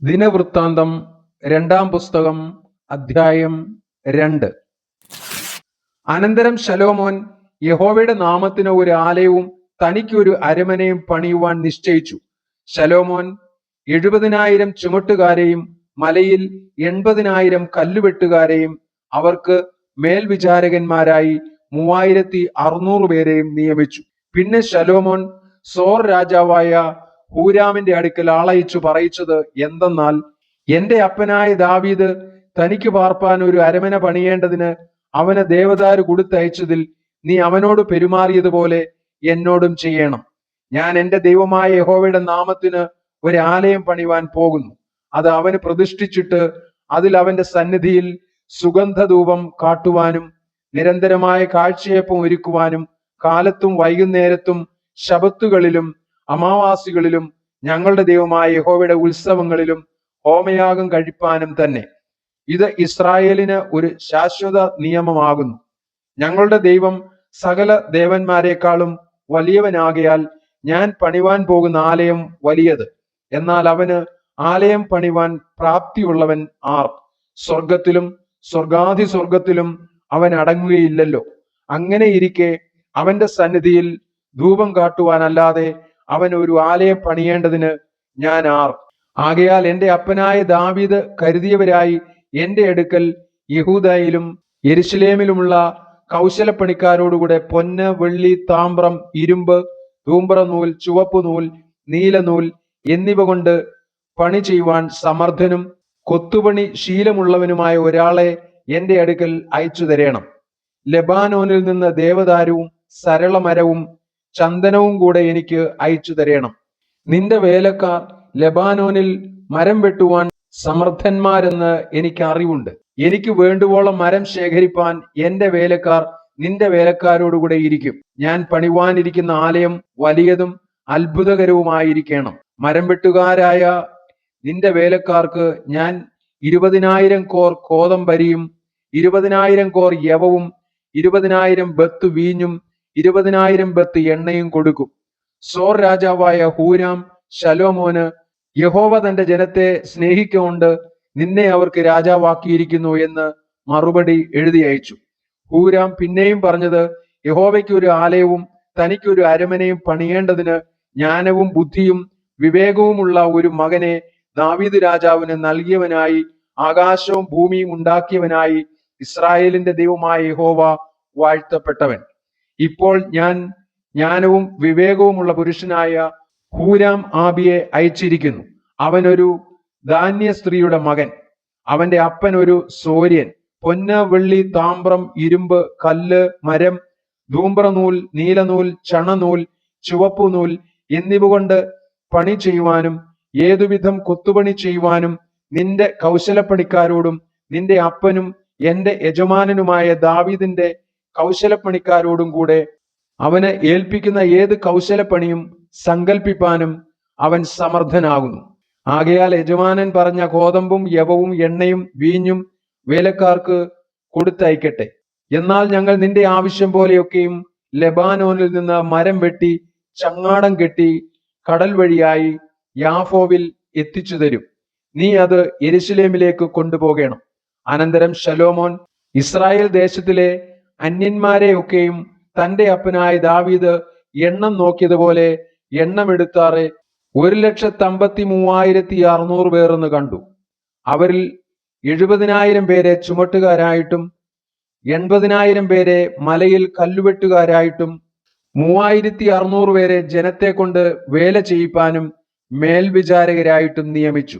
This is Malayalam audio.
ദിനവൃത്താന്തം രണ്ടാം പുസ്തകം അധ്യായം 2. അനന്തരം ശലോമോൻ യഹോവയുടെ നാമത്തിന് ഒരു ആലയവും തനിക്കൊരു അരമനയും പണിയുവാൻ നിശ്ചയിച്ചു. ശലോമോൻ 70,000 ചുമട്ടുകാരെയും മലയിൽ 80,000 കല്ലുവെട്ടുകാരെയും അവർക്ക് മേൽവിചാരകന്മാരായി 3,600 പേരെയും നിയമിച്ചു. പിന്നെ ശലോമോൻ സോർ രാജാവായ ഹൂരാമിന്റെ അടുക്കൽ ആളയച്ചു പറയിച്ചത് എന്തെന്നാൽ, എന്റെ അപ്പനായ ദാവീദ് തനിക്ക് പാർപ്പാൻ ഒരു അരമന പണിയേണ്ടതിന് അവന് ദേവദാരു കൊടുത്തയച്ചതിൽ നീ അവനോട് പെരുമാറിയതുപോലെ എന്നോടും ചെയ്യണം. ഞാൻ എന്റെ ദൈവമായ യഹോവയുടെ നാമത്തിന് ഒരു ആലയം പണിവാൻ പോകുന്നു. അത് അവന് പ്രതിഷ്ഠിച്ചിട്ട് അതിൽ അവന്റെ സന്നിധിയിൽ സുഗന്ധധൂപം കാട്ടുവാനും നിരന്തരമായ കാഴ്ചയപ്പം ഒരുക്കുവാനും കാലത്തും വൈകുന്നേരത്തും ശബത്തുകളിലും അമാവാസികളിലും ഞങ്ങളുടെ ദൈവമായ യഹോവയുടെ ഉത്സവങ്ങളിലും ഹോമയാഗം കഴിപ്പാനും തന്നെ. ഇത് ഇസ്രായേലിന് ഒരു ശാശ്വത നിയമമാകുന്നു. ഞങ്ങളുടെ ദൈവം സകല ദേവന്മാരെക്കാളും വലിയവനാകയാൽ ഞാൻ പണിവാൻ പോകുന്ന ആലയം വലിയത്. എന്നാൽ അവന് ആലയം പണിവാൻ പ്രാപ്തിയുള്ളവൻ ആർ? സ്വർഗത്തിലും സ്വർഗാധിസ്വർഗത്തിലും അവൻ അടങ്ങുകയില്ലല്ലോ. അങ്ങനെ ഇരിക്കെ അവന്റെ സന്നിധിയിൽ ധൂപം കാട്ടുവാനല്ലാതെ അവൻ ഒരു ആലയം പണിയേണ്ടതിന് ഞാൻ ആർ? ആകയാൽ എന്റെ അപ്പനായ ദാവീദ് കരുതിയവരായി എന്റെ അടുക്കൽ യഹൂദയിലും യെരുശലേമിലുമുള്ള കൗശലപ്പണിക്കാരോടുകൂടെ പൊന്ന്, വെള്ളി, താമ്രം, ഇരുമ്പ്, ധൂമ്രനൂൽ, ചുവപ്പുനൂൽ, നീലനൂൽ എന്നിവ കൊണ്ട് പണി ചെയ്യുവാൻ സമർത്ഥനും കൊത്തുപണി ശീലമുള്ളവനുമായ ഒരാളെ എന്റെ അടുക്കൽ അയച്ചു തരേണം. ലെബാനോനിൽ നിന്ന് ദേവദാരുവും സരളമരവും ചന്ദനവും കൂടെ എനിക്ക് അയച്ചു തരേണം. നിന്റെ വേലക്കാർ ലെബാനോനിൽ മരം വെട്ടുവാൻ സമർത്ഥന്മാരെന്ന് എനിക്ക് അറിവുണ്ട്. എനിക്ക് വേണ്ടുവോളം മരം ശേഖരിപ്പാൻ എന്റെ വേലക്കാർ നിന്റെ വേലക്കാരോടുകൂടെ ഇരിക്കും. ഞാൻ പണിവാനിരിക്കുന്ന ആലയം വലിയതും അത്ഭുതകരവുമായിരിക്കണം. മരം വെട്ടുകാരായ നിന്റെ വേലക്കാർക്ക് ഞാൻ 20,000 കോർ കോതമ്പരിയും 20,000 കോർ യവവും 20,000 ബത്ത് വീഞ്ഞും 20,000 ബത്ത് എണ്ണയും കൊടുക്കും. സോർ രാജാവായ ഹൂരാം ശലോമോന്, യഹോവ തന്റെ ജനത്തെ സ്നേഹിക്കൊണ്ട് നിന്നെ അവർക്ക് രാജാവാക്കിയിരിക്കുന്നു എന്ന് മറുപടി എഴുതി അയച്ചു. ഹൂരാം പിന്നെയും പറഞ്ഞത്, യഹോവയ്ക്ക് ഒരു ആലയവും തനിക്കൊരു അരമനയും പണിയേണ്ടതിന് ജ്ഞാനവും ബുദ്ധിയും വിവേകവുമുള്ള ഒരു മകനെ ദാവീദ് രാജാവിന് നൽകിയവനായി ആകാശവും ഭൂമിയും ഉണ്ടാക്കിയവനായി ഇസ്രായേലിന്റെ ദൈവമായ യഹോവ വാഴ്ത്തപ്പെട്ടവൻ. ഇപ്പോൾ ഞാൻ ജ്ഞാനവും വിവേകവുമുള്ള പുരുഷനായ ഹൂരാം ആബിയെ അയച്ചിരിക്കുന്നു. അവനൊരു ധാന്യ സ്ത്രീയുടെ മകൻ. അവന്റെ അപ്പൻ ഒരു സോര്യൻ. പൊന്ന്, വെള്ളി, താമ്രം, ഇരുമ്പ്, കല്ല്, മരം, ധൂമ്രനൂൽ, നീലനൂൽ, ചണനൂൽ, ചുവപ്പുനൂൽ എന്നിവ കൊണ്ട് പണി ചെയ്യുവാനും ഏതുവിധം കൊത്തുപണി ചെയ്യുവാനും നിന്റെ കൗശലപ്പണിക്കാരോടും നിന്റെ അപ്പനും എന്റെ യജമാനനുമായ ദാവീദിന്റെ കൗശലപ്പണിക്കാരോടും കൂടെ അവന് ഏൽപ്പിക്കുന്ന ഏത് കൗശലപ്പണിയും സങ്കൽപ്പിപ്പാനും അവൻ സമർത്ഥനാകുന്നു. ആകയാൽ യജമാനൻ പറഞ്ഞ കോതമ്പും യവവും എണ്ണയും വീഞ്ഞും വേലക്കാർക്ക് കൊടുത്തയക്കട്ടെ. എന്നാൽ ഞങ്ങൾ നിന്റെ ആവശ്യം പോലെയൊക്കെയും ലെബാനോനിൽ നിന്ന് മരം വെട്ടി ചങ്ങാടം കെട്ടി കടൽ വഴിയായി യാഫോവിൽ എത്തിച്ചു തരും. നീ അത് യെരുശലേമിലേക്ക് കൊണ്ടുപോകണം. അനന്തരം ശലോമോൻ ഇസ്രായേൽ ദേശത്തിലെ അന്യന്മാരെയൊക്കെയും തന്റെ അപ്പനായ ദാവീദ് എണ്ണം നോക്കിയതുപോലെ എണ്ണമെടുത്താറെ 1,53,600 പേർ എന്ന് കണ്ടു. അവരിൽ 70,000 പേരെ ചുമട്ടുകാരായിട്ടും 80,000 പേരെ മലയിൽ കല്ലുവെട്ടുകാരായിട്ടും 3,600 പേരെ ജനത്തെ കൊണ്ട് വേല ചെയ്യിപ്പാനും മേൽവിചാരകരായിട്ടും നിയമിച്ചു.